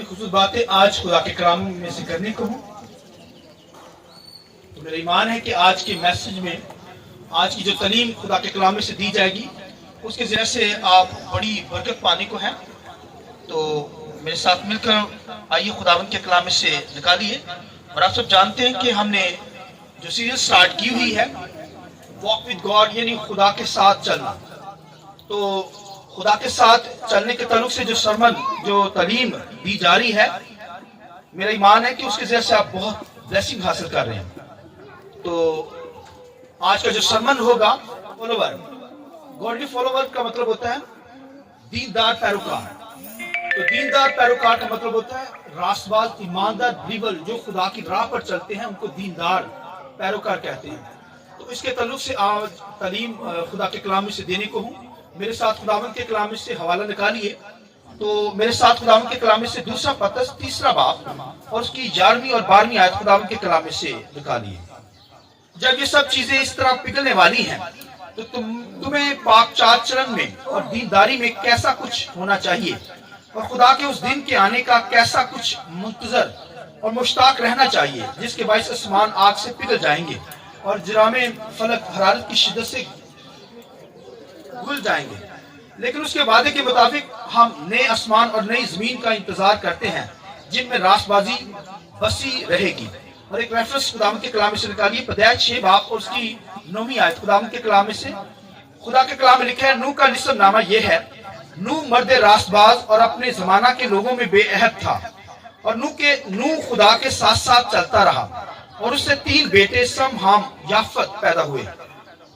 बड़ी खूबसूरत बात है आज खुदा के कलाम में से करने को हूँ। तो मेरा ईमान है कि आज के मैसेज में आज की जो तालीम खुदा के कलाम में से दी जाएगी उसके ज़रिए से आप बड़ी बरकत पाने को है। तो मेरे साथ मिलकर आइए खुदावंद के कलाम में से निकालिए। और आप सब जानते हैं कि हमने जो सीरीज स्टार्ट की हुई है वॉक विद गॉड, यानी खुदा के साथ चलना। तो खुदा के साथ चलने के ताल्लुक से जो सरमन जो तालीम दी जा रही है, मेरा ईमान है कि उसके ज़रिए से आप बहुत ब्लेसिंग हासिल कर रहे हैं। तो आज का जो सरमन होगा फॉलोवर, गॉडली फॉलोवर का मतलब होता है दीनदार पैरोकार। तो दीनदार पैरोकार का मतलब होता है रास्तबाज, ईमानदार बिलीवर, जो खुदा की राह पर चलते हैं उनको दीनदार पैरोकार कहते हैं। तो इसके ताल्लुक से आज तालीम खुदा के कलाम में से देने को हूँ। मेरे साथ खुदावंद के कलाम में से हवाला निकालिए। तो मेरे साथ खुदावंद के कलाम में से दूसरा पतरस तीसरा बाब और उसकी 11वीं और 12वीं आयत खुदावंद के कलाम में से निकालिए। जब ये सब चीजें इस तरह पिघलने वाली हैं तो तुम्हें पाक चाल चलन में और दीनदारी में कैसा कुछ होना चाहिए और खुदा के उस दिन के आने का कैसा कुछ मुंतजर और मुश्ताक रहना चाहिए, जिसके बायस आसमान आग से पिघल जाएंगे और जरामे फलक हरारत की शिद्दत से घुल जाएंगे। लेकिन उसके वादे के मुताबिक हम नए आसमान और नई जमीन का इंतजार करते हैं जिनमें रास्तबाजी बसी रहेगी। और एक रेफरेंस खुदावंद के कलाम में से निकालिए, पदाइश 6 बाब और उसकी 9वीं आयत खुदावंद के कलाम में से। खुदा के कलाम में लिखा है, नूह का निस्ब नामा यह है, नूह मर्द रास्तबाज और अपने जमाना के लोगों में बेअहद था और नूह खुदा के साथ साथ चलता रहा और उससे 3 बेटे सम, हाम, याफत पैदा हुए।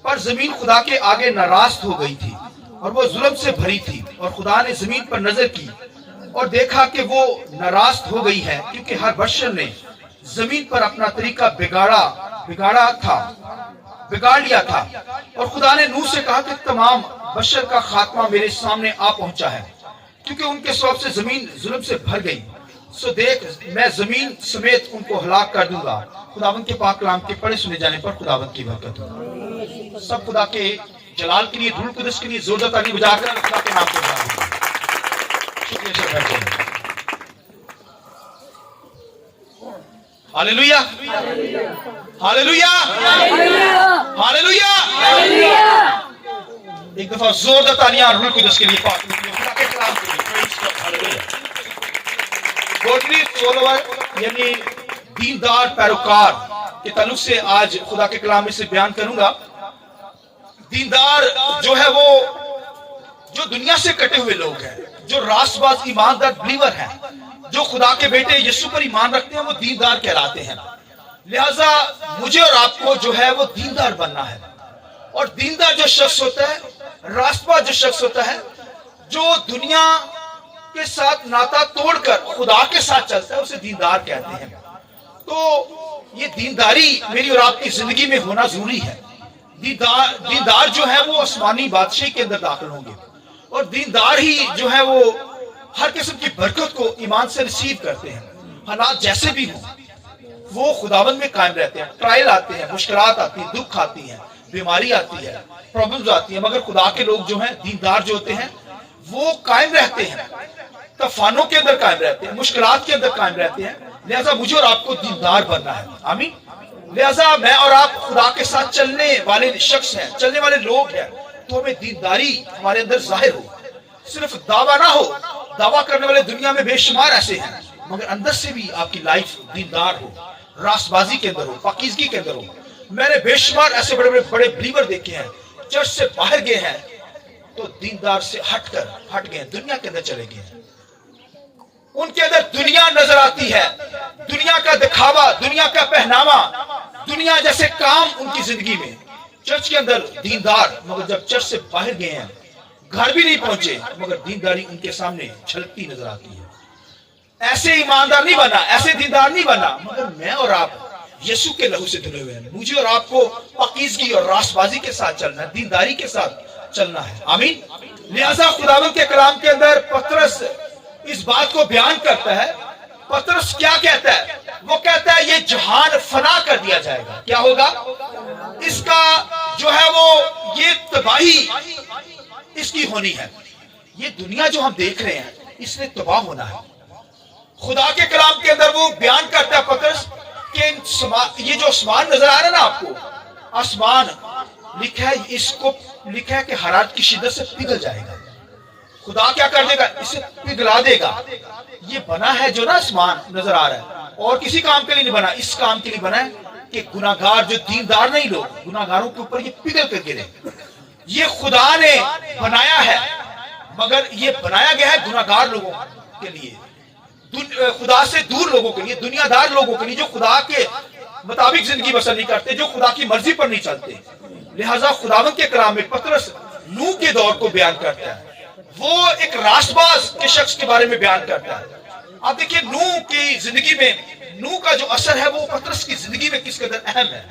पर जमीन खुदा के आगे नाराज हो गई थी और वो जुल्म से भरी थी और खुदा ने जमीन पर नजर की और देखा कि वो नाराज हो गई है, क्योंकि हर बशर ने जमीन पर अपना तरीका बिगाड़ लिया था। और खुदा ने नूह से कहा कि तमाम बशर का खात्मा मेरे सामने आ पहुंचा है, क्योंकि उनके सबब से जमीन जुल्म से भर गई। सो देख, मैं जमीन समेत उनको हलाक कर दूंगा। खुदावंद के पाक कलाम के पढ़े सुने जाने पर खुदावंद की बरकत हो। सब खुदा के जलाल के लिए, रूह कुदस के लिए जोरदार ताली बजाकर खुदा के नाम को शुक्रिया से बैठते हैं। Hallelujah, hallelujah, hallelujah. एक दफा जोरदार तालियां रूह कुदस के लिए, खुदा के कलाम के लिए। हालेलुया। गॉडली फॉलोवर यानी दीनदार पैरोकार के ताल्लुक से आज खुदा के कलाम में से बयान करूंगा। दीनदार जो है वो जो दुनिया से कटे हुए लोग हैं, जो रास्तबाज ईमानदार बिलीवर हैं, जो खुदा के बेटे यीशु पर ईमान रखते हैं, वो दीनदार कहलाते हैं। लिहाजा मुझे और आपको जो है वो दीनदार बनना है। और दीनदार जो शख्स होता है, रास्तबाज जो शख्स होता है, जो दुनिया के साथ नाता तोड़कर खुदा के साथ चलता है, उसे दीनदार कहते हैं। तो ये दीनदारी मेरी और आपकी जिंदगी में होना जरूरी है। दीनदार जो है वो आसमानी बादशाही के अंदर दाखिल होंगे और दीनदार ही जो है वो हर किस्म की बरकत को ईमान से रिसीव करते हैं। हालात जैसे भी हो वो खुदावंद में कायम रहते हैं। ट्रायल आते हैं, मुश्किलात आती हैं, दुख आती हैं, बीमारी आती है, प्रॉब्लम्स आती है, मगर खुदा के लोग जो हैं, दीनदार जो होते हैं, वो कायम रहते हैं, तूफानों के अंदर कायम रहते हैं, मुश्किलात के अंदर कायम रहते हैं। लिहाजा मुझे और आपको दीनदार बनना है। आमीन। लिहाजा मैं और आप खुदा के साथ चलने वाले शख्स हैं, चलने वाले लोग हैं, तो हमें दीनदारी हमारे अंदर जाहिर हो, सिर्फ दावा ना हो। दावा करने वाले दुनिया में बेशुमार ऐसे हैं, मगर अंदर से भी आपकी लाइफ दीनदार हो, रास्तबाजी के अंदर हो, पाकीज़गी के अंदर हो। मैंने बेशुमार ऐसे बड़े बड़े बिलीवर देखे हैं, चर्च से बाहर गए हैं तो दीनदार से हट गए, दुनिया के अंदर चले गए। उनके अंदर दुनिया नजर आती है, दुनिया का दिखावा, दुनिया का पहनावा, दुनिया जैसे काम उनकी जिंदगी में। चर्च के अंदर दीनदार, मगर जब चर्च से बाहर गए हैं, घर भी नहीं पहुंचे, मगर दीनदारी उनके सामने झलकती नजर आती है। ऐसे ईमानदार नहीं बना, ऐसे दीनदार नहीं बना, मगर मैं और आप यीशु के लहू से धुले हुए हैं। मुझे और आपको पाकीज़गी और रास्तबाजी के साथ चलना है, दीनदारी के साथ चलना है। आमीन। लिहाजा खुदावंद के कलाम के अंदर पतरस इस बात को बयान करता है। पतरस क्या कहता है? वो कहता है ये जहान फना कर दिया जाएगा। क्या होगा? इसका जो है वो ये तबाही इसकी होनी है। ये दुनिया जो हम देख रहे हैं इसने तबाह होना है। खुदा के कलाम के अंदर वो बयान करता है पतरस कि ये जो आसमान नजर आ रहा है ना आपको, आसमान लिखा है, इसको लिखा है कि हरारत की शिद्दत से पिघल जाएगा। खुदा क्या कर देगा, इसे पिघला देगा। ये बना है जो ना आसमान नजर आ रहा है, और किसी काम के लिए नहीं बना, इस काम के लिए बना है कि गुनाहगार जो दीनदार नहीं लोग, गुनाहगारों के ऊपर ये पिघल कर गिरे। ये खुदा ने बनाया है, मगर ये बनाया गया है गुनाहगार लोगों के लिए, खुदा से दूर लोगों के लिए, दुनियादार लोगों के लिए, जो खुदा के मुताबिक जिंदगी बसर नहीं करते, जो खुदा की मर्जी पर नहीं चलते। लिहाजा खुदावंद के कलाम में पतरस नूह के दौर को बयान करता है। वो एक रासबाज के शख्स के बारे में बयान करता है। आप देखिए नूह की जिंदगी में, नूह का जो असर है वो पतरस की जिंदगी में किस कदर अहम है।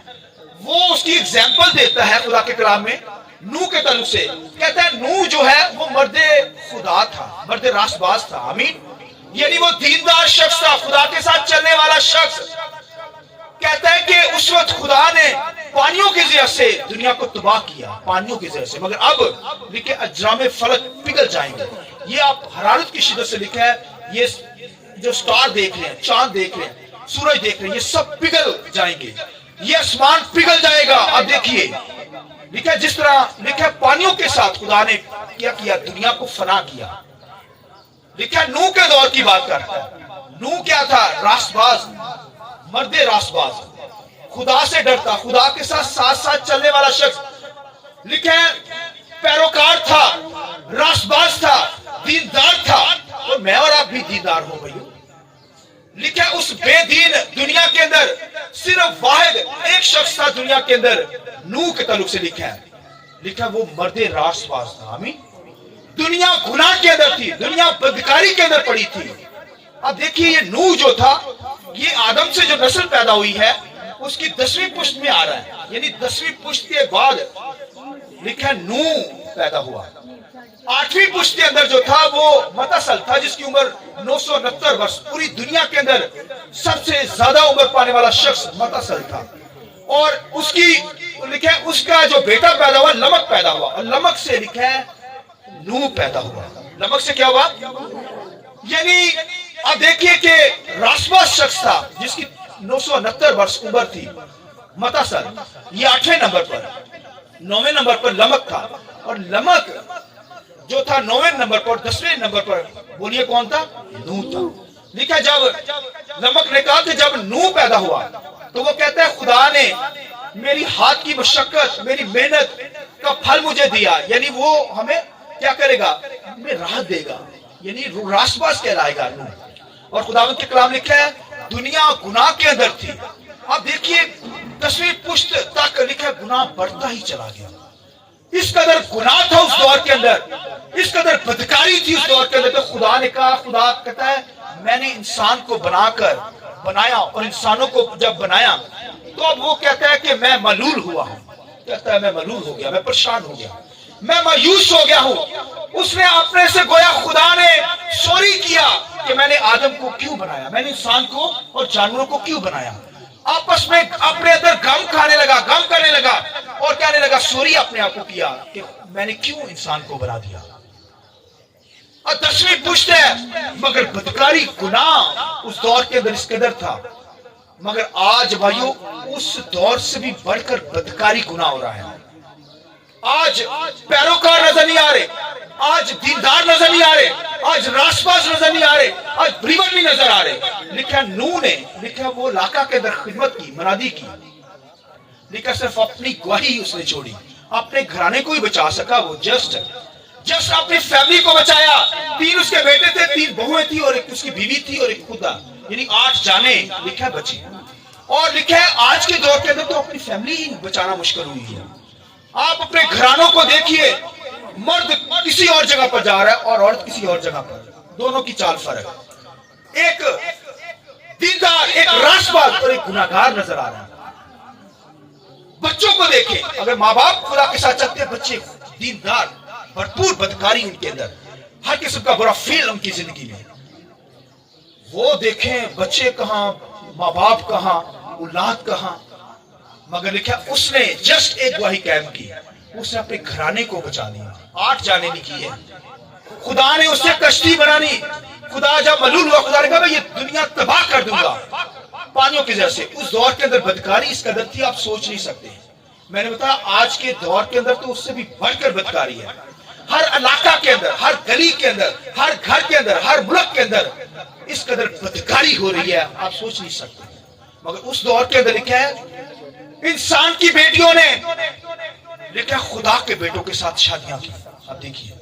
वो उसकी एग्जाम्पल देता है खुदा के कलाम में नूह के ताल्लुक से। कहता है नूह जो है वो मर्दे खुदा था, मर्दे रासबाज था। आमीन। यानी वो दीनदार शख्स था, खुदा के साथ चलने वाला शख्स। कहता है कि उस वक्त खुदा ने पानियों के जरिए से दुनिया को तबाह किया, पानियों के जरिए से, मगर अब लिखे अजराम फलक पिघल जाएंगे। ये आप हरारत की शिद्दत से लिखा है, ये जो स्टार देख रहे हैं, चांद देख रहे हैं, सूरज देख रहे हैं, ये सब पिघल जाएंगे, ये आसमान पिघल जाएगा। अब देखिए लिखा है, जिस तरह लिखा है पानियों के साथ खुदा ने क्या किया, दुनिया को फना किया। लिखा है नूह के दौर की बात करता है। नूह क्या था, रासबाज, मर्दे रासबाज, खुदा से डरता, खुदा के साथ साथ साथ चलने वाला शख्स। लिखा है पैरोकार था, रासबाज था, दीनदार था, और मैं और आप भी दीनदार हो गई। लिखा है उस बेदीन दुनिया के अंदर सिर्फ वाहिद एक शख्स था दुनिया के अंदर, नूह के ताल्लुक से लिखा है, लिखा वो मर्दे रासबाज था। आमीन। दुनिया गुनाह के अंदर थी, दुनिया बदकारी के अंदर पड़ी थी। अब देखिए ये नूह जो था, ये आदम से जो नस्ल पैदा हुई है उसकी 10वीं पुश्त में आ रहा है, यानी 10वीं पुश्त के बाद लिखा है नूह पैदा हुआ। 8वीं पुश्त के अंदर जो था वो मतसल था, जिसकी उम्र 969 वर्ष, पूरी दुनिया के अंदर सबसे ज्यादा उम्र पाने वाला शख्स मतसल था। और उसकी लिखा है उसका जो बेटा पैदा हुआ, लमक पैदा हुआ, और लमक से लिखा है नूह पैदा हुआ। लमक से क्या हुआ, यानी अब देखिए कि रासबाज शख्स था जिसकी 969 वर्ष उम्र थी, मतसल, ये 8वें नंबर पर। 9वें नंबर पर लमक था, और लमक जो था 9वें नंबर पर, 10वें नंबर पर बोलिए कौन था, नूह था। लिखा जब लमक ने कहा कि जब नूह पैदा हुआ तो वो कहता है खुदा ने मेरी हाथ की मशक्कत, मेरी मेहनत का फल मुझे दिया, यानी वो हमें क्या करेगा, हमें राहत देगा, यानी रासबाज कहलाएगा नूह। और खुदावंद के कलाम लिखा है दुनिया गुनाह के अंदर थी। अब देखिए 10वीं पुश्त तक लिखा है गुनाह बढ़ता ही चला गया। इस कदर गुनाह था उस दौर के अंदर, इस कदर बदकारी थी उस दौर के अंदर। तो खुदा ने कहा, खुदा कहता है मैंने इंसान को बनाया, और इंसानों को जब बनाया तो अब वो कहता है कि मैं मलूल हुआ हूं। कहता है मैं मलूल हो गया, मैं परेशान हो गया, मैं मायूस हो गया हूं। उसने अपने से गोया खुदा ने चोरी किया कि मैंने आदम को क्यों बनाया, मैंने इंसान को और जानवरों को क्यों बनाया। आपस में अपने अंदर गम खाने लगा, गम करने लगा, और कहने लगा चोरी अपने आप को किया कि मैंने क्यों इंसान को बना दिया। और 10वीं पुश्त है, मगर बदकारी गुनाह उस दौर के अंदर इस कदर था। मगर आज भाइयों उस दौर से भी बढ़कर बदकारी गुनाह हो रहा है। आज पैरोकार नजर नहीं आ रहे, आज दीनदार नजर नहीं आ रहे, आज रासबाज नजर नहीं आ रहे, आज बिलीवर नहीं नजर आ रहे। लिखा नूह ने, लिखा वो इलाका के अंदर खिदमत की, मनादी की। लिखा सिर्फ अपनी गवाही उसने छोड़ी, अपने घराने को ही बचा सका। वो जस्ट अपनी फैमिली को बचाया। 3 उसके बेटे थे, 3 बहुएं थी, और एक उसकी बीवी थी, और एक खुदा, यानी 8 जाने लिखा बची। और लिखा है आज के दौर के अंदर तो अपनी फैमिली ही बचाना मुश्किल हुई है। आप अपने घरानों को देखिए, मर्द किसी और जगह पर जा रहा है और औरत किसी और जगह पर, दोनों की चाल फर्क। एक दीनदार, एक रासबाज और एक गुनाहगार नजर आ रहा है। बच्चों को देखें, अगर माँ बाप खुदा के साथ चलते हैं, बच्चे दीनदार, भरपूर बदकारी उनके अंदर, हर किस्म का बुरा फील उनकी जिंदगी में। वो देखें बच्चे कहां, माँ बाप कहां, औलाद कहां। मगर लिखा उसने जस्ट एक गवाही कायम की, उसने अपने घराने को बचा लिया। 8 जाने नहीं की है। खुदा ने उससे कश्ती बनानी, खुदा जब मलूल हुआ, खुदा ने कहा मैं ये दुनिया तबाह कर दूंगा पानियों के जैसे। उस दौर के अंदर बदकारी इस कदर थी आप सोच नहीं सकते। मैंने बताया आज के दौर के अंदर तो उससे भी बढ़कर बदकारी है। हर इलाका के अंदर, हर गली के अंदर, हर घर के अंदर, हर मुल्क के अंदर इस कदर बदकारी हो रही है आप सोच नहीं सकते। मगर उस दौर के अंदर लिखा है इंसान की बेटियों ने लिखा खुदा के बेटों के साथ शादियां की। आप देखिए,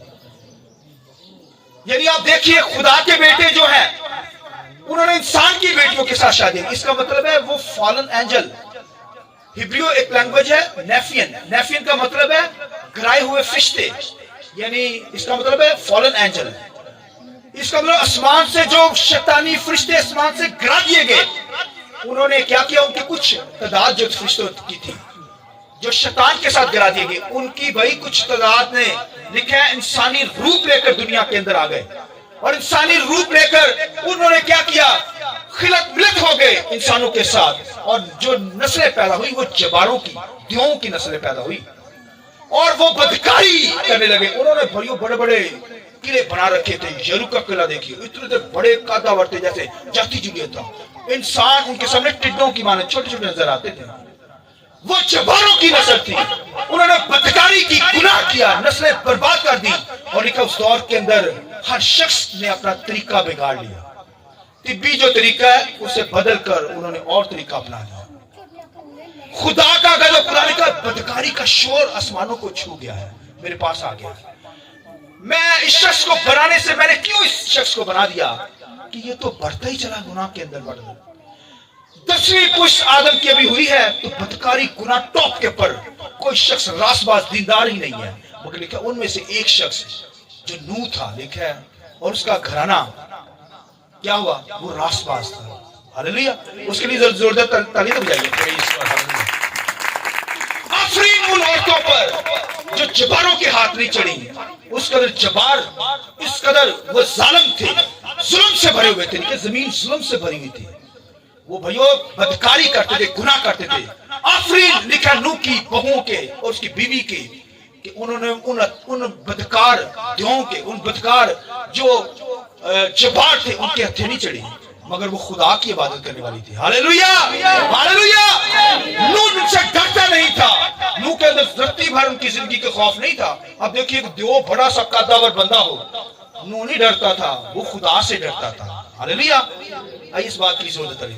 यानी आप देखिए खुदा के बेटे जो हैं उन्होंने इंसान की बेटियों के साथ शादी। इसका मतलब है वो फॉलन एंजल। हिब्रू एक लैंग्वेज है नेफियन। नेफियन का मतलब है गिराए हुए फरिश्ते, यानी इसका मतलब है फॉलन एंजल। इसका मतलब आसमान से जो शैतानी फरिश्ते आसमान से गिरा दिए गए, उन्होंने क्या किया, उनकी कुछ तादाद जो फरिश्तों की थी जो शैतान के साथ गिरा दिए गए, उनकी भाई कुछ तादाद ने लिखा है इंसानी रूप लेकर दुनिया के अंदर आ गए। और इंसानी रूप लेकर उन्होंने क्या किया, खिलत मिलत हो गए इंसानों के साथ। और जो नस्लें पैदा हुई वो जबारों की, दियों की नस्लें पैदा हुई और वो बदकारी करने लगे। उन्होंने भाइयों बड़े बड़े किले बना रखे थे। यरू का किला देखिए, इतने बड़े कादावर थे जैसे जाती जुलियत था। इंसान उनके सामने टिड्डों की माने छोटे छोटे नजर आते थे। वो जबारों की नस्ल थी। उन्होंने बदकारी की, गुनाह किया, नस्लें बर्बाद कर दी। और लिखा उस दौर के अंदर हर शख्स ने अपना तरीका बिगाड़ लिया। तिब्बी जो तरीका है उसे बदल कर उन्होंने और तरीका अपना लिया। खुदा का गजब, खुदा ने कहा बदकारी का शोर आसमानों को छू गया है, मेरे पास आ गया। मैं इस शख्स को बनाने से मैंने क्यों इस शख्स को बना दिया कि ये तो बढ़ता ही चला, गुनाह के अंदर बढ़ गया। 10वीं पुश्त आदम की अभी हुई है तो बदकारी गुनाह टॉप के पर। कोई शख्स रासबाज दीनदार ही नहीं है, मगर लिखा उनमें से एक शख्स जो नूह था लिखा है, और उसका घराना क्या हुआ, वो रासबाज था। हालेलुया, उसके लिए जोरदार ताली बजाइए। आफरीन उन औरतों पर जो जबारों के हाथ नहीं चढ़ी। उस कदर जबार, इस कदर वो जालिम थे, जुल्म से भरे हुए थे। जमीन जुल्म से भरी हुई थी। वो भाइयों बदकारी करते थे, गुनाह करते थे। आफरीन लिखा नूह की बहुओं के और उसकी बीवी के कि उन्होंने उन बदकार दियों के, उन बदकार जो जबार थे उनके हथे नहीं चढ़ी, मगर वो खुदा की इबादत करने वाली थी। Hallelujah, hallelujah. नूह उनसे डरता नहीं था। नूह के अंदर धरती भर उनकी जिंदगी का खौफ नहीं था। अब देखिए जो बड़ा सा कद्दावर बंदा हो, नूह नहीं डरता था, वो खुदा से डरता था। हालेलुया, आइए इस बात की जरूरत है।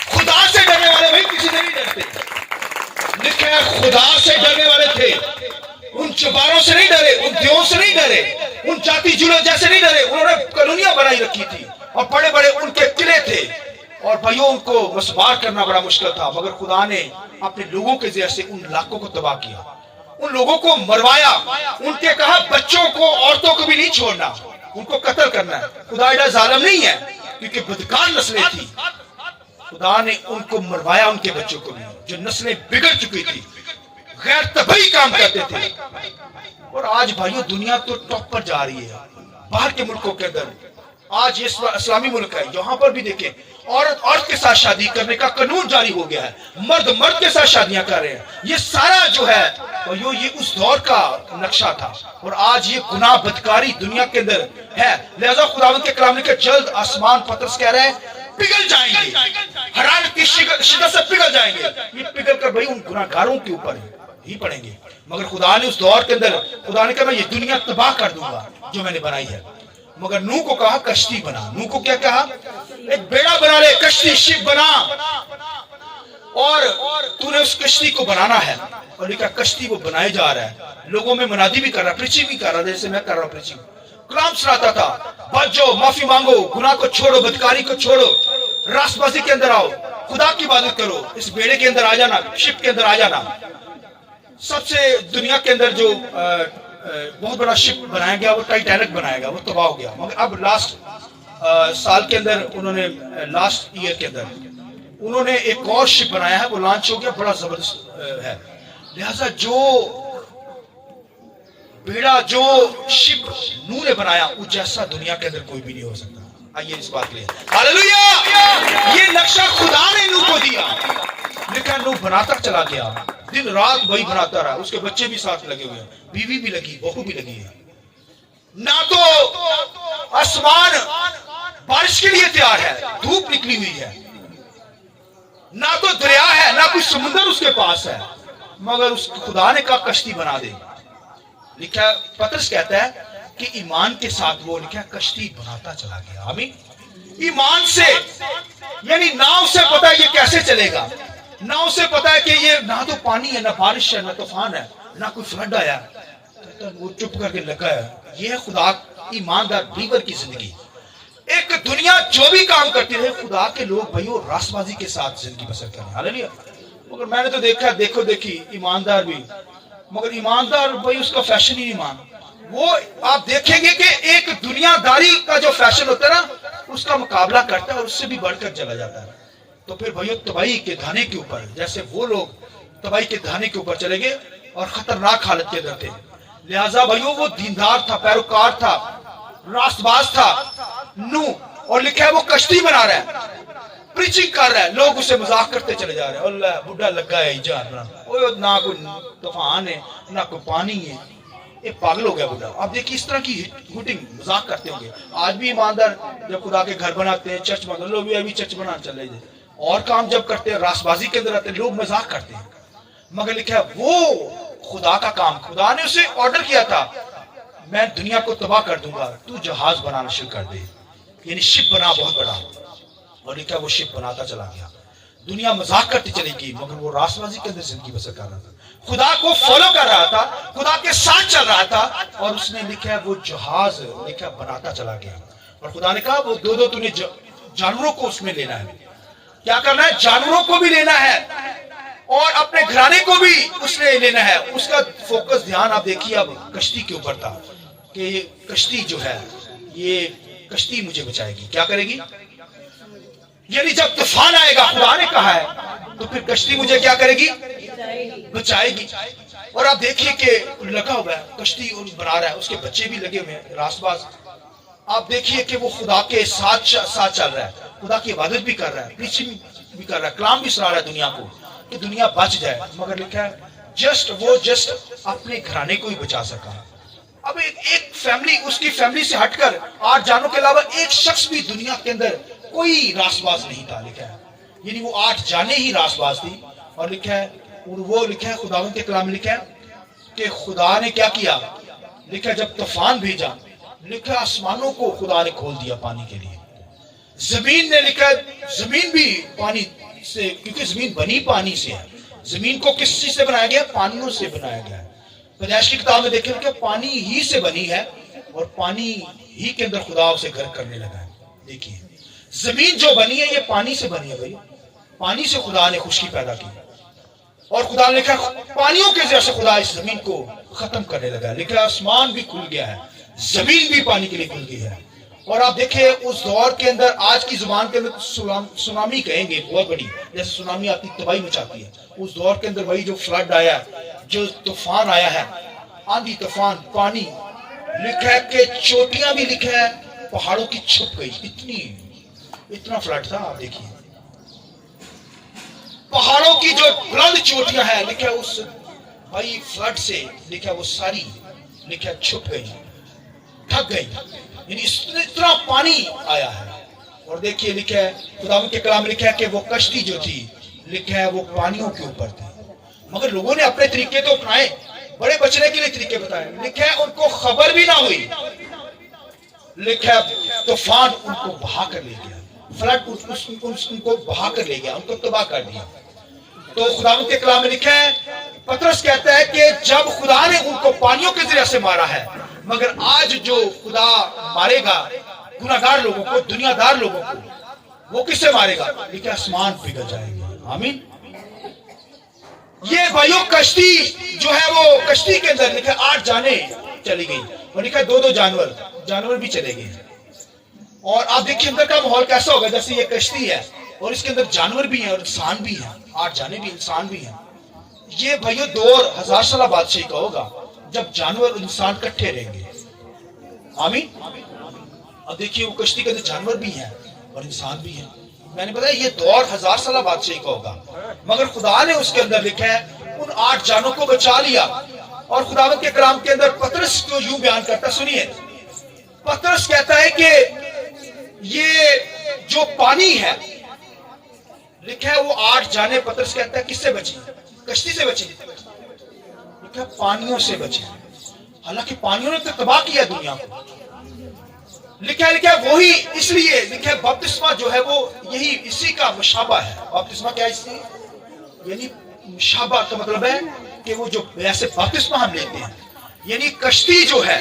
खुदा से डरने वाले भाई किसी से नहीं डरते। लिखे खुदा से डरने वाले थे, उन जबारों से नहीं डरे, उन दियों से नहीं डरे, उन जाति जुलूस जैसे नहीं डरे। उन्होंने कॉलोनियां बनाई रखी थी और बड़े बड़े उनके किले थे और भाइयों उनको मसबार करना बड़ा मुश्किल था। मगर खुदा ने अपने लोगों के जरिए से उन इलाकों को तबाह किया, उन लोगों को मरवाया। उनके कहा बच्चों को, औरतों को भी नहीं छोड़ना, उनको कत्ल करना है। खुदा एडा जालिम नहीं है, क्योंकि बदकार नस्लें थी। खुदा ने उनको मरवाया, उनके बच्चों को भी, जो नस्लें बिगड़ चुकी थी, गैर तबई काम करते थे। और आज भाइयों दुनिया तो टॉप पर जा रही है। बाहर के मुल्कों के अंदर आज ये इस्लामी मुल्क है, यहाँ पर भी देखें औरत औरत के साथ शादी करने का कानून जारी हो गया है। मर्द मर्द के साथ शादियां कर रहे हैं। ये सारा जो है भाइयों ये उस दौर का नक्शा था। और आज ये गुनाह बदकारी दुनिया के अंदर है। लिहाजा खुदावंद के कलाम ने जल्द आसमान पतरस कह रहे हैं पिघल जाएंगे, हरारत की शिद्दत से पिघल जाएंगे। ये पिघल कर भाई उन गुनाहगारों के ऊपर ही पड़ेंगे। मगर खुदा ने उस दौर के अंदर खुदा ने कहा मैं ये दुनिया तबाह कर दूंगा जो मैंने बनाई है। मगर नूह को कहा कश्ती बना। नूह को क्या कहा, एक बेड़ा बना ले, कश्ती शिप बना, और तूने उस कश्ती को बनाना है। और लिखा कश्ती वो बनाए जा रहा है, लोगों में मुनादी भी कर रहा, प्रीचिंग भी कर रहा, जैसे मैं कर रहा हूं प्रीचिंग। कलाम सुनाता था, बचो, माफी मांगो, गुनाह को छोड़ो, बदकारी को छोड़ो, रासबाजी के अंदर आओ, खुदा की इबादत करो, इस बेड़े के अंदर आ जाना, शिप के अंदर आ जाना। सबसे दुनिया के अंदर जो बहुत बड़ा शिप बनाया गया वो टाइटैनिक बनाया गया, वो तबाह हो गया। मगर अब लास्ट साल के अंदर उन्होंने, लास्ट ईयर के अंदर उन्होंने एक और शिप बनाया है, वो लॉन्च हो गया, बड़ा जबरदस्त है। लिहाजा जो बेड़ा, जो शिप नूह ने बनाया, वो जैसा दुनिया के अंदर कोई भी नहीं हो सकता। आइए इस बात के लिए हालेलुया। ये नक्शा खुदा ने नूह को दिया। लेकिन नूह बनाता चला गया, दिन रात वही बनाता रहा। उसके बच्चे भी साथ लगे हुए हैं, बीवी भी लगी, बहू भी लगी है। ना तो आसमान बारिश के लिए तैयार है, धूप निकली हुई है, ना तो दरिया है ना कोई समुद्र उसके पास है, मगर उस खुदा ने कहा कश्ती बना दे। लिखा पतरस कहता है कि ईमान के साथ वो लिखा कश्ती बनाता चला गया। आमीन। ईमान से, यानी नाव से पता है ये कैसे चलेगा, नाव से पता है कि ये ना तो पानी है, ना बारिश है, ना तूफान है, ना कोई फ्लड आया, तो वो चुप करके लगा है। ये है खुदा ईमानदार बिलीवर की जिंदगी। एक दुनिया जो भी काम करती रहे, खुदा के लोग भाइयों रासबाजी के साथ जिंदगी बसर करें। हालेलुया। मगर मैंने तो देखा, देखो देखी ईमानदार भी, मगर ईमानदार भाई उसका फैशन ही ईमान। वो आप देखेंगे कि एक दुनियादारी का जो फैशन होता है ना, उसका मुकाबला करता है और उससे भी बढ़कर चला जाता है। तो फिर भाइयों तबाही के धाने के ऊपर, जैसे वो लोग तबाही के धाने के ऊपर चले गए और खतरनाक हालत के अंदर थे। लिहाजा भाइयों वो दीनदार था, पैरोकार था, रास्तबाज था नू, और लिखा है वो कश्ती बना रहा है, प्रीचिंग कर रहा है, लोग उसे मजाक करते चले जा रहे हैं। अल्लाह बुढ़ा लगा है ना कोई तूफान है ना कोई पानी है, ये पागल हो गया बुढ़ा। आप देखिए इस तरह की हुटिंग मजाक करते होंगे। आज भी ईमानदार जब खुदा के घर बनाते हैं, चर्च बनाते हैं, लोग भी अभी चर्च बना चले जाए, और काम जब करते हैं रासबाजी के अंदर आते हैं, लोग मजाक करते हैं। मगर लिखा है वो खुदा का काम, खुदा ने उसे ऑर्डर किया था, मैं दुनिया को तबाह कर दूंगा, तू जहाज बनाना शुरू कर दे, यानी शिप बना बहुत बड़ा। और लिखा वो शिप बनाता चला गया। दुनिया मजाक करती चलेगी, मगर वो रासबाजी के अंदर जिंदगी बसर कर रहा था, खुदा को फॉलो कर रहा था, खुदा के साथ चल रहा था, और उसने लिखा है वो जहाज लिखा बनाता चला गया। और खुदा ने कहा वो दो तूने जानवरों को उसमें लेना है। क्या करना है? जानवरों को भी लेना है और अपने घराने को भी उसने लेना है। उसका फोकस, ध्यान आप देखिए अब कश्ती के ऊपर था कि ये कश्ती जो है, ये कश्ती मुझे बचाएगी। क्या करेगी? यानी जब तूफान आएगा, खुदा ने कहा है, तो फिर कश्ती मुझे क्या करेगी? बचाएगी। और आप देखिए कि लगा हुआ है, कश्ती बना रहा है, उसके बच्चे भी लगे हुए हैं, रासबाज। आप देखिए कि वो खुदा के साथ चल रहा है, खुदा की इबादत भी कर रहा है, प्रीचिंग भी कर रहा है, कलाम भी सुना रहा है दुनिया को कि दुनिया बच जाए। मगर लिखा है जस्ट अपने घराने को ही बचा सका। अब एक फैमिली, उसकी फैमिली से हटकर 8 जानों के अलावा एक शख्स भी दुनिया के अंदर कोई रासबाज नहीं था। लिखा है यानी वो 8 जाने ही रासबाज थी। और लिखा है, और वो लिखा है खुदावंद के कलाम में लिखा है कि खुदा ने क्या किया, लिखा है जब तूफान भेजा, लिखा आसमानों को खुदा ने खोल दिया पानी के लिए। जमीन ने, लिखा जमीन भी पानी से, क्योंकि जमीन बनी पानी से है। जमीन को किस चीज से बनाया गया? पानियों से बनाया गया है। पैदाइश की किताब में देखें कि पानी ही से बनी है और पानी ही के अंदर खुदा उसे घर करने लगा है। देखिए जमीन जो बनी है ये पानी से बनी है भाई, पानी से खुदा ने खुशकी पैदा की और खुदा ने लिखा पानियों के जरिए खुदा इस जमीन को खत्म करने लगा। लिखा आसमान भी खुल गया है, जमीन भी पानी के लिए खुल गई है। और आप देखिए उस दौर के अंदर, आज की जुबान के अंदर सुनामी कहेंगे, बहुत बड़ी, जैसे सुनामी आती तबाही मचाती है। उस दौर के अंदर वही जो फ्लड आया, जो तूफान आया है, आंधी तूफान, पानी, लिखा है कि चोटियां भी, लिखा है पहाड़ों की छुप गई। इतना फ्लड था। आप देखिए पहाड़ों की जो बुलंद चोटियां हैं, लिखा उस भाई फ्लड से, लिखा वो सारी, लिखा छुप गई, ढक गई, यानी इतना पानी आया है। और देखिए लिखा है खुदावंद के कलाम में लिखा है कि वो कश्ती जो थी, लिखा है वो पानियों के ऊपर थी, मगर लोगों ने अपने तरीके तो अपनाए, बड़े बचने के लिए तरीके बताए। लिखा है उनको खबर भी ना हुई, लिखा है तूफान उनको बहा कर ले गया, फ्लड उनको बहा कर ले गया, उनको तबाह कर दिया। तो खुदावंद के कलाम में लिखा है, पतरस कहता है कि जब खुदा ने उनको पानियों के जरिए से मारा है, मगर आज जो खुदा मारेगा गुनाहगार लोगों को, दुनियादार लोगों को, वो किससे मारेगा? लिखा आसमान पिघल जाएगा। आमीन। ये भाइयों कश्ती जो है, वो कश्ती के अंदर लिखा 8 जाने चली गई और लिखा 2-2 जानवर भी चले गए। और आप देखिए अंदर का माहौल कैसा होगा, जैसे ये कश्ती है और इसके अंदर जानवर भी हैं और इंसान भी हैं, 8 जाने भी, इंसान भी हैं। ये भाइयों दौर 1000 साल बादशाही का होगा जब जानवर और इंसान इकट्ठे रहेंगे। आमीन। अब देखिए वो कश्ती के अंदर जानवर भी हैं और इंसान भी हैं। मैंने बताया ये दौर 1000 साल बादशाही का होगा, मगर खुदा ने उसके अंदर लिखा है उन 8 जानों को बचा लिया। और खुदावंद के कलाम के अंदर पतरस को यूं बयान करता, सुनिए, पतरस कहता है कि ये जो पानी है, लिखा है वो 8 जाने। पतरस कहता है किससे बची? कश्ती से बची। लिखा है पानियों से बची। हालांकि पानियों ने तो तबाह किया दुनिया को। लिखा है वही, इसलिए लिखा है बपतिस्मा जो है वो यही इसी का मुशाबा है। बपतिस्मा क्या है? इसलिए यानी मुशाबा का मतलब है कि वो जो ऐसे बपतिस्मा हम लेते हैं, यानी कश्ती जो है,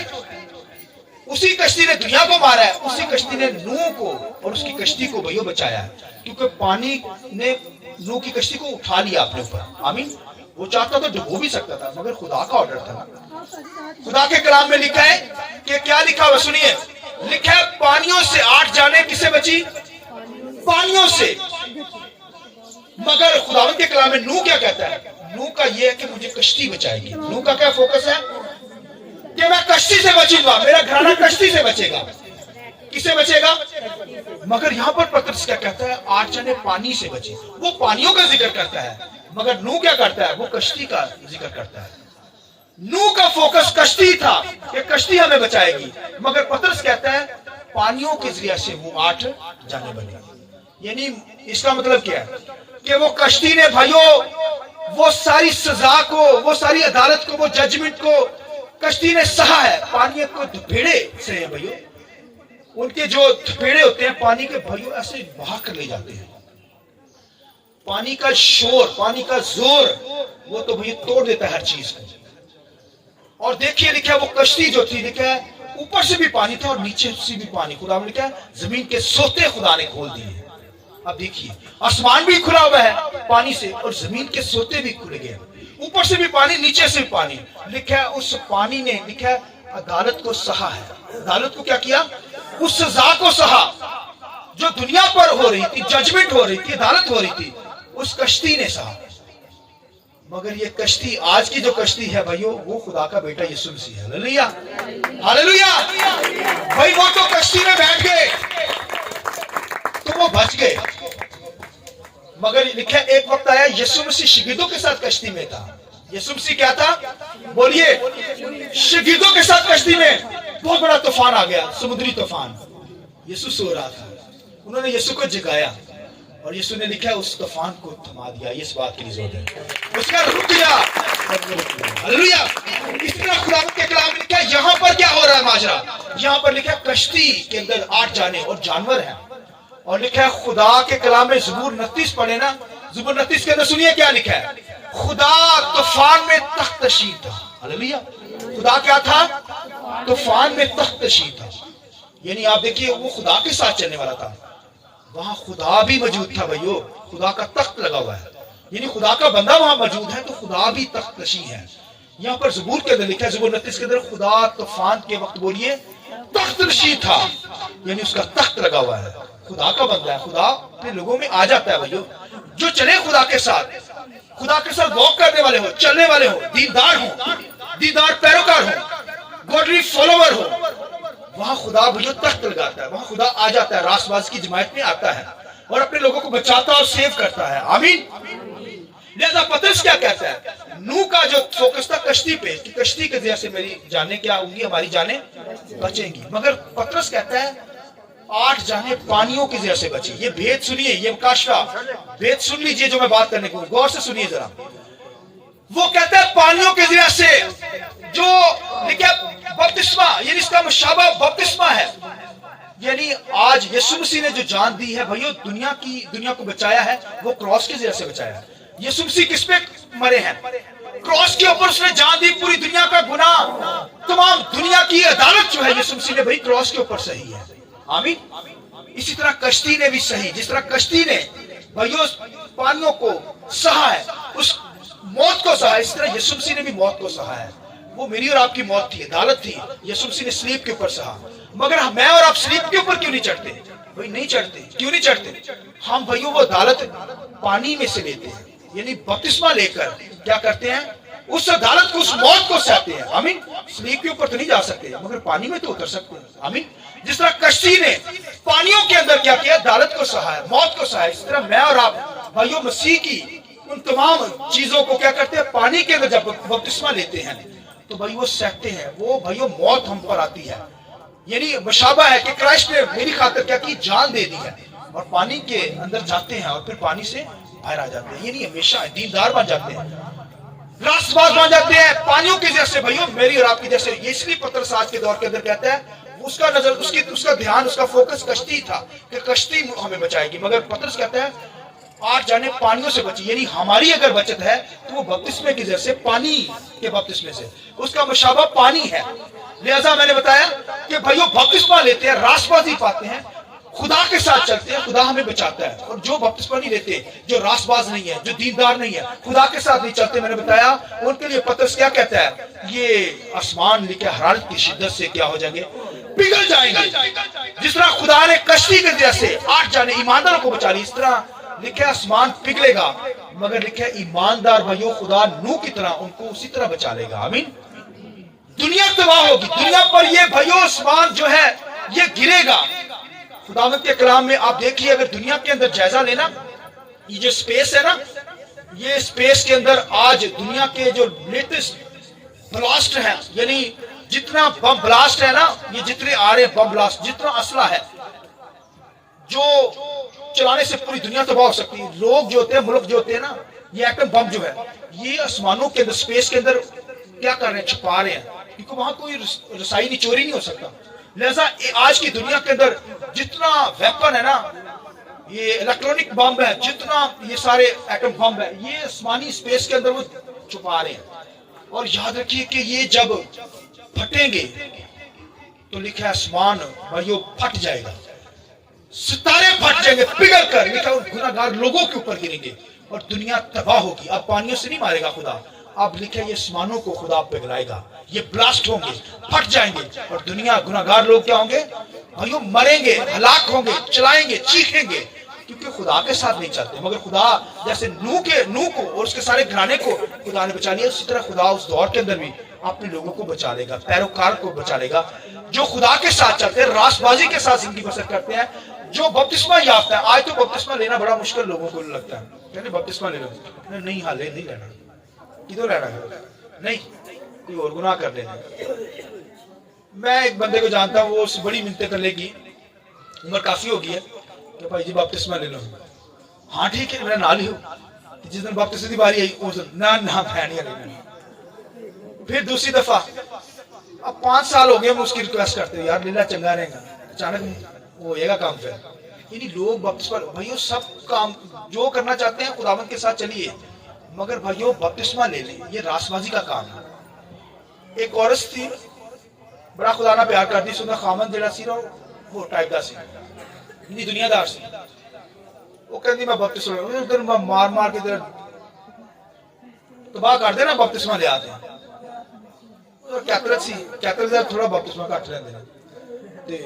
उसी कश्ती ने दुनिया को मारा है, उसी कश्ती ने नूह को और उसकी कश्ती को भैया बचाया है, क्योंकि पानी ने नूह की कश्ती को उठा लिया अपने ऊपर। आमीन। वो चाहता तो डुबो भी सकता था, मगर खुदा का ऑर्डर था। खुदा के कलाम में लिखा है कि क्या लिखा हुआ सुनिए। लिखा है पानियों से 8 जाने किससे बची? पानियों से। मगर खुदावंद के कलाम में नूह क्या कहता है? नूह का यह है कि मुझे कश्ती बचाएगी। नूह का क्या फोकस है? कि मैं कश्ती से बचूंगा, मेरा घराना कश्ती से बचेगा। किससे बचेगा? मगर यहां पर पतरस क्या कहता है? 8 जाने पानी से बची। वो पानियों का जिक्र करता है, मगर नूह क्या करता है? वो कश्ती का जिक्र करता है। नूह का फोकस कश्ती था कि कश्ती हमें बचाएगी, मगर पतरस कहता है पानियों के जरिए से वो 8 जाने बने। यानी इसका मतलब क्या है कि वो कश्ती ने भाइयों वो सारी सजा को, वो सारी अदालत को, वो जजमेंट को कश्ती ने सहा है। पानी को धपेड़े से है भाइयों, उनके जो धपेड़े होते हैं पानी के भाइयों ऐसे बहा कर ले जाते हैं। पानी का शोर, पानी का जोर, वो तो भैया तोड़ देता है हर चीज को। और देखिए लिखा है वो कश्ती जो थी, लिखा है ऊपर से भी पानी था और नीचे से भी पानी। खुदा ने लिखा है जमीन के सोते खुदा ने खोल दिए। अब देखिए आसमान भी खुला हुआ है पानी से और जमीन के सोते भी खुल गए, ऊपर से भी पानी, नीचे से भी पानी। लिखा है उस पानी ने, लिखा है अदालत को सहा है। अदालत को क्या किया? उस सजा को सहा जो दुनिया पर हो रही थी, जजमेंट हो रही थी, अदालत हो रही थी, उस कश्ती ने सहा। मगर ये कश्ती, आज की जो कश्ती है भाइयों, वो खुदा का बेटा यीशु मसीह है। Hallelujah, hallelujah. भाई वो तो कश्ती में बैठ गए तो वो बच गए, मगर लिखा एक वक्त आया यीशु मसीह शिगिदों के साथ कश्ती में था। यीशु मसीह क्या था? बोलिए। शिगिदों के साथ कश्ती में बहुत बड़ा तूफान आ गया, समुद्री तूफान। यीशु सो रहा था, उन्होंने यीशु को जगाया और यीशु ने लिखा उस तूफान को थमा दिया। इस बात के लिए जोर है, उसका रुक गया। हालेलुया। इस तरह खुदा के कलाम में लिखा यहाँ पर क्या हो रहा है माजरा? यहाँ पर लिखा कश्ती के अंदर 8 जाने और जानवर हैं। और लिखा है खुदा के कलाम में ज़बूर 29 पढ़े ना, ज़बूर 29 के अंदर सुनिए क्या लिखा है। खुदा तूफान में तख्तशी था। हालेलुया। खुदा क्या था? तूफान में तख्तशी था। यानी आप देखिए वो खुदा के साथ चलने वाला था, वहां खुदा भी मौजूद था भाइयों। खुदा का तख्त लगा हुआ है, यानी खुदा का बंदा वहां मौजूद है, तो खुदा भी तख्तशी है। यहाँ पर ज़बूर के अंदर लिखा है, ज़बूर 29 के अंदर खुदा तूफान के वक्त बोलिए तख्तशी था, यानी उसका तख्त लगा हुआ है। खुदा का बंदा है, खुदा अपने लोगों में आ जाता है भाइयों। जो चले खुदा के साथ वॉक करने वाले हो, चलने वाले हो, दीदार पैरोकार हो, गॉडली फॉलोवर हो, वहां खुदा भैया तख्त लगाता है, वहां खुदा आ जाता है, रासबाज की जमात में आता है और अपने लोगों को बचाता और सेव करता है। आमीन। लिहाजा पतरस क्या कहता है? नूह का जो फोकस था कश्ती पे, कि कश्ती के जरिए से मेरी जाने क्या होंगी, हमारी जाने बचेंगी। मगर पतरस कहता है 8 जाने पानियों की जरिए से बची। ये भेद सुनिए, ये काशा भेद सुन लीजिए जो मैं बात करने को, गौर से सुनिए जरा। वो कहता है पानियों के जरिए से जो लिखा बपतिस्मा, यानी इसका मुशाबा बपतिस्मा है। यानी आज यीशु मसीह ने जो जान दी है भाइयों, दुनिया को बचाया है, वो क्रॉस के जरिए से बचाया है। यीशु मसीह किस पे मरे हैं? क्रॉस के ऊपर उसने जान दी, पूरी दुनिया का गुनाह, तमाम दुनिया की अदालत जो है यीशु मसीह ने भाई क्रॉस के ऊपर सही है। आमीन। इसी तरह कश्ती ने भी सही, जिस तरह कश्ती ने भाइयों पानियों को सहा है, उस मौत को सहा, इस तरह यीशु मसीह ने भी मौत को सहा है। वो मेरी और आपकी मौत थी, अदालत थी, यीशु मसीह ने स्लीब के ऊपर सहा। मगर मैं और आप स्लीब के ऊपर क्यों नहीं चढ़ते भाई? नहीं चढ़ते। क्यों नहीं चढ़ते? हम भाइयों वो अदालत पानी में से लेते हैं, यानी बपतिस्मा लेकर क्या करते हैं? उस अदालत को, उस मौत को सहते हैं। आमीन। स्लीब के ऊपर तो नहीं जा सकते, मगर पानी में तो उतर सकते हैं। आमीन। जिस तरह कश्ती ने पानियों के अंदर क्या किया? अदालत को सहा है, मौत को सहा है। इस तरह मैं और आप भाइयों मसीह की उन तमाम चीजों को क्या करते हैं? पानी के अंदर जब बपतिस्मा लेते हैं तो भाई वो सहते हैं, वो भाइयों मौत हम पर आती है, यानी मुशाबा है कि क्राइस्ट ने मेरी खातिर क्या की, जान दे दी है, और पानी के अंदर जाते हैं और फिर पानी से बाहर आ जाते हैं। ये नहीं हमेशा दीनदार बन जाते हैं, रास्तबाज बन जाते हैं पानियों के जैसे। भाइयों मेरी और आपकी जैसे। ये इसलिए पतरस आज के दौर के अंदर कहता है, उसका नजर उसका ध्यान उसका फोकस कश्ती था कि कश्ती हमें बचाएगी, मगर पतरस कहता है आज जाने पानियों से बची। यानी हमारी अगर बचत है तो वो बपतिस्मे की जैसे, पानी के बपतिस्मे से। उसका मुशाबा पानी है। लिहाजा मैंने बताया कि भाइयों बपतिस्मा लेते हैं, रास्तबाजी पाते हैं, खुदा के साथ चलते हैं, खुदा हमें बचाता है। और जो बपतिस्मा नहीं लेते, जो रास्तबाज नहीं है, जो दीनदार नहीं है, खुदा के साथ नहीं चलते, मैंने बताया उनके लिए पतरस क्या कहता है, ये आसमान लिखे हरारत की शिद्दत से क्या हो जाएंगे, पिघल जाएंगे। जिस तरह खुदा ने कश्ती के जैसे 8 जाने ईमानदारों को बचा ली, इस तरह लिखे आसमान पिघलेगा, मगर लिखे ईमानदार भाइयों खुदा नूह की तरह उनको उसी तरह बचा लेगा। आमीन। दुनिया तबाह होगी, दुनिया पर ये भाइयों आसमान जो है ये गिरेगा। खुदावंद के कलाम में आप देखिए, अगर दुनिया के अंदर जायजा लेना, ये जो स्पेस है ना, ये स्पेस के अंदर आज दुनिया के जो लेटेस्ट ब्लास्ट है, यानी जितना बम ब्लास्ट है ना, ये जितने आ रहे बम ब्लास्ट, जितना असला है जो चलाने से पूरी दुनिया तबाह हो सकती है। लोग जो होते हैं, मुल्क जो होते हैं ना, ये एटम बम जो है ये आसमानों के अंदर, स्पेस के अंदर क्या कर रहे हैं, छुपा रहे हैं, क्योंकि वहां कोई रसाई नहीं, चोरी नहीं हो सकता। लिहाजा आज की दुनिया के अंदर जितना वेपन है ना, ये इलेक्ट्रॉनिक बम है, जितना ये सारे एटम बम है, ये आसमानी स्पेस के अंदर वो छुपा रहे हैं। और याद रखिए कि ये जब फटेंगे तो लिखा आसमान भाइयों फट जाएगा, सितारे फट जाएंगे पिघल कर, लिखा उन गुनाहगार लोगों के ऊपर गिरेंगे और दुनिया तबाह होगी। अब पानियों से नहीं मारेगा खुदा, अब लिखा ये आसमानों को खुदा पिघलाएगा, ये ब्लास्ट होंगे, फट जाएंगे, और दुनिया गुनाहगार लोग क्या होंगे भाइयों, मरेंगे, हलाक होंगे, चलाएंगे, चीखेंगे, क्योंकि खुदा के साथ नहीं चलते। मगर खुदा जैसे नूह को और उसके सारे घराने को खुदा ने बचा लिया, उसी तरह खुदा उस दौर के अंदर भी अपने लोगों को बचा लेगा, पैरोकार को बचा लेगा, जो खुदा के साथ चलते हैं, रास्तबाजी के साथ जिंदगी बसर करते हैं, जो बपतिस्मा याफ्ता है। आज तो बपतिस्मा लेना बड़ा मुश्किल लोगों को लगता है, कहते बपतिस्मा ले लो, नहीं हाले नहीं लेना, किधर लेना है, नहीं कोई और गुनाह कर लेना। मैं एक बंदे को जानता हूँ, वो बड़ी मिन्नतें कर लेगी, उम्र काफी हो गई है, तो भाई जी बपतिस्मा ले लो। हाँ ठीक है, मेरा नाल ही हो, जिस दिन बपतिस्मा की बारी आई उस दिन ना मैं नहीं लेना। फिर दूसरी दफा, अब 5 साल हो गए हम उसकी रिक्वेस्ट करते हैं, यार लीला चंगा रहेगा, अचानक वो होएगा काम। फिर यानी लोग बपतिस्मा, भाइयों सब काम जो करना चाहते हैं खुदावंद के साथ चलिए, मगर भाइयों बपतिस्मा ले लें, ये रास्तबाजी का काम है। एक औरत थी, बड़ा खुदा ना प्यार करती, सुना खामन जड़ा सी रहो वो टाइप का सी, इतनी दुनियादार सी, वो कहती मैं बपतिस्मा उधर मार मार के इधर तबाह कर देना, बपतिस्मा ले आते हैं। कैथलिक सी, कैथलिक थोड़ा बपतिस्मा घट लेंदे,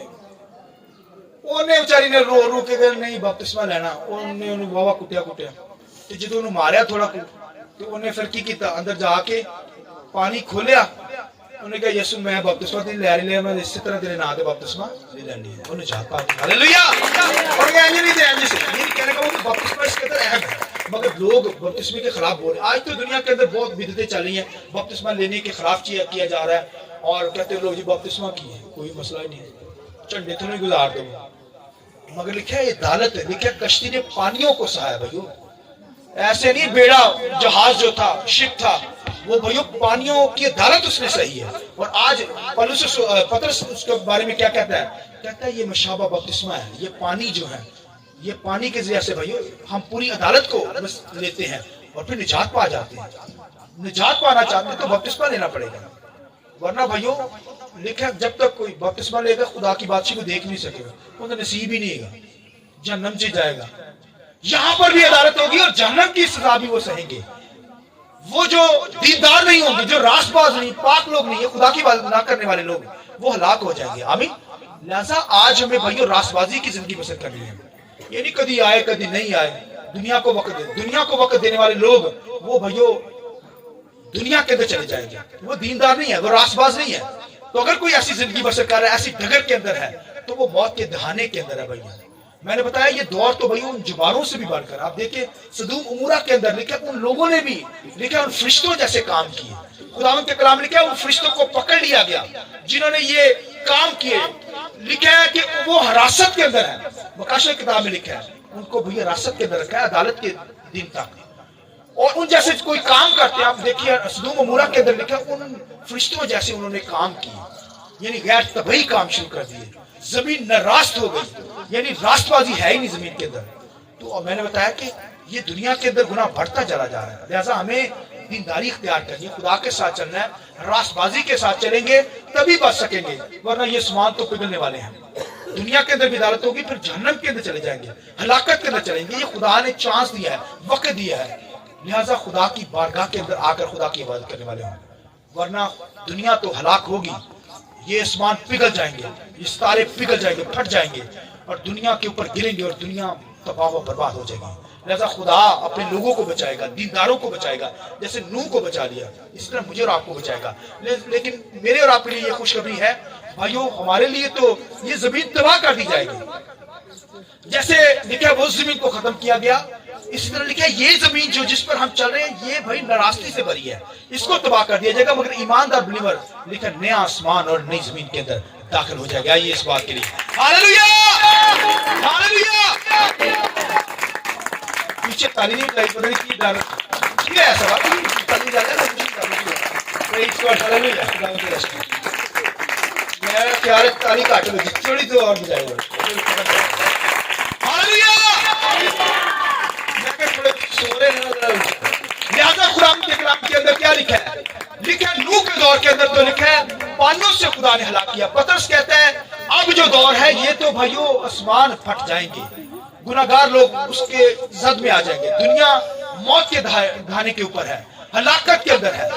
ਉਹਨੇ ਵਿਚਾਰੀ ਨੇ रो रो के गए नहीं बपतिस्मा लेना, ਉਹਨੇ ਉਹਨੂੰ ਵਾਵਾ ਕੁੱਟਿਆ ਤੇ ਜਦੋਂ ਉਹਨੂੰ ਮਾਰਿਆ ਥੋੜਾ ਕੁ, ਤੇ ਉਹਨੇ ਫਿਰ ਕੀ ਕੀਤਾ, ਅੰਦਰ ਜਾ ਕੇ ਪਾਣੀ ਖੋਲਿਆ, ਉਹਨੇ ਕਿਹਾ ਯਿਸੂ ਮੈਂ ਬਪਤਿਸਮਾ ਤੇ ਲੈ ਲਿਆ, ਮੈਂ ਇਸੇ ਤਰ੍ਹਾਂ ਤੇਰੇ ਨਾਂ ਤੇ ਬਪਤਿਸਮਾ ਲੈ ਲੈਣੀ है। ਉਹਨੇ ਜਾ ਪਾ हालेलुया। और ये नहीं दे ऐसे ये कहने का मतलब बपतिस्मा इसके अंदर अहम है, मगर लोग बपतिस्मे के खिलाफ बोल रहे हैं। आज तो दुनिया के अंदर बहुत बिदअतें चल रही हैं, बपतिस्मा लेने के खिलाफ किया जा रहा है, और कहते हैं लोग जी बपतिस्मा की है, कोई मसला ही नहीं है, झंडे तो नहीं गुजार दो। मगर लिखा है अदालत है, लिखा कश्ती ने पानियों को सहाया। भाइयों ऐसे नहीं, बेड़ा जहाज जो था, शिप था, वो भाइयों पानियों की अदालत उसने सही है। और आज पतरस उसके बारे में क्या कहता है, कहता है ये मशाबा बपतिस्मा है, ये पानी जो है, ये पानी के जरिए से भाइयों हम पूरी अदालत को बस लेते हैं और फिर निजात पा जाते हैं। निजात पाना चाहते हैं तो बपतिस्मा लेना पड़ेगा, वरना भाइयों लिखा जब तक कोई बपतिस्मा लेगा खुदा की बादशाही को देख नहीं सकेगा, उनका नसीब ही नहीं है, जहन्नम से जाएगा। यहां पर भी अदालत होगी और जहन्नम की सजा भी वो सहेंगे। वो जो दीनदार नहीं होंगे, जो रास्तबाज नहीं, पाक लोग नहीं है, खुदा की बात ना करने वाले लोग, वो हलाक हो जाएंगे। आमीन। लिहाजा आज हमें भाइयों रास्तबाजी की जिंदगी बसर करनी है, ये नहीं कभी आए कभी नहीं आए, दुनिया को वक्त दे। दुनिया को वक्त देने वाले लोग वो भाइयों दुनिया के अंदर चले जाएंगे, वो दीनदार नहीं है, वो रास्तबाज नहीं है। तो अगर कोई ऐसी जिंदगी बसर कर रहा है, ऐसी डगर के अंदर है, तो वो मौत के दहाने के अंदर है। भैया मैंने बताया ये दौर तो भैया उन जुबानों से भी बढ़कर, आप देखिए सदूम उमूरा के अंदर लिखा उन लोगों ने भी लिखा उन फरिश्तों जैसे काम किए। खुदावंद के कलाम लिखा उन फरिश्तों को पकड़ लिया गया जिन्होंने ये काम किए, लिखा है कि वो हिरासत के अंदर है, मकाशे किताब में लिखा है उनको भैया हिरासत के अंदर रखा है अदालत के दिन तक, और उन जैसे कोई काम करते हैं। आप देखिए सदूम अमूरा के अंदर लिखा है उन फरिश्तों जैसे उन्होंने काम किए, यानी गैर तबई काम शुरू कर दिए, जमीन नरास्त हो गई, यानी रास्तबाजी है ही नहीं जमीन के अंदर। तो मैंने बताया कि ये दुनिया के अंदर गुनाह बढ़ता चला जा रहा है, लिहाजा हमें दीनदारी इख्तियार करनी है, खुदा के साथ चलना है, रास्तबाजी के साथ चलेंगे तभी बच सकेंगे, वरना ये सामान तो पिघलने वाले हैं। दुनिया के अंदर भी अदालत होगी, फिर जहन्नम के अंदर चले जाएंगे, हलाकत के अंदर चलेंगे। ये खुदा ने चांस दिया है, वक्त दिया है, लिहाजा खुदा की बारगाह के अंदर आकर खुदा की इबादत करने वाले हों, वरना दुनिया तो हलाक होगी, ये आसमान पिघल जाएंगे, ये सितारे पिघल जाएंगे, फट जाएंगे और दुनिया के ऊपर गिरेंगे और दुनिया तबाह व बर्बाद हो जाएगी। लिहाजा खुदा अपने लोगों को बचाएगा, दीनदारों को बचाएगा, जैसे नूह को बचा लिया इस तरह मुझे और आपको बचाएगा। लेकिन मेरे और आपके लिए ये खुशखबरी है भाइयों, हमारे लिए तो ये जमीन तबाह कर दी जाएगी, जैसे लिखा वो जमीन को खत्म किया गया, इसी तरह लिखा ये जमीन जो जिस पर हम चल रहे हैं ये भाई नाराजगी से भरी है, इसको तबाह कर दिया जाएगा, मगर ईमानदार बिलीवर लिखा नया आसमान और नई जमीन के अंदर दाखिल हो जाएगा। ये इस बात के लिए हालेलुया, हालेलुया। पीछे ताली नहीं लगाई, पता नहीं की डर क्या है सवाल, ताली ज्यादा ना कुछ नहीं, इसको हालेलुया। मेरा ख्याल है ताली काट लो थोड़ी तो और बजाएगा, हालेलुया। लिहाजा कुरान के कलाम के अंदर क्या लिखा है? लिखा है नूह के दौर के अंदर तो लिखा है पानियों से खुदा ने हलाक किया। पतरस कहता है अब जो दौर है ये तो भाइयों आसमान फट जाएंगे, गुनाहगार लोग उसके जद में आ जाएंगे, दुनिया मौत के धाने के ऊपर है, हलाकत के अंदर है।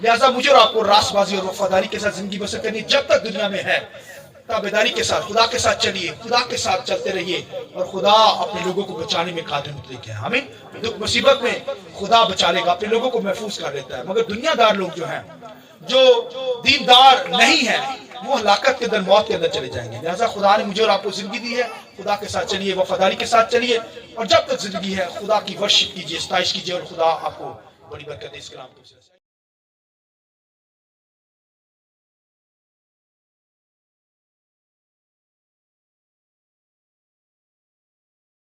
लिहाजा मुझे और आपको रास्तबाजी और वफादारी के साथ जिंदगी बसर करनी, जब तक दुनिया में है ताबेदारी के साथ खुदा के साथ चलिए, खुदा के साथ चलते रहिए और खुदा अपने लोगों को बचाने में कादिर मुतलक है। हमें दुख मुसीबत में खुदा बचा लेगा, अपने लोगों को महफूज कर लेता है। मगर दुनियादार लोग जो हैं, जो दीनदार नहीं है, वो हलाकत के अंदर मौत के अंदर चले जाएंगे। लिहाजा खुदा ने मुझे और आपको जिंदगी दी है, खुदा के साथ चलिए, वफादारी के साथ चलिए और जब तक जिंदगी है खुदा की वर्शिप कीजिए, सताइश कीजिए और खुदा आपको बड़ी बरकत दे। इस कलाम को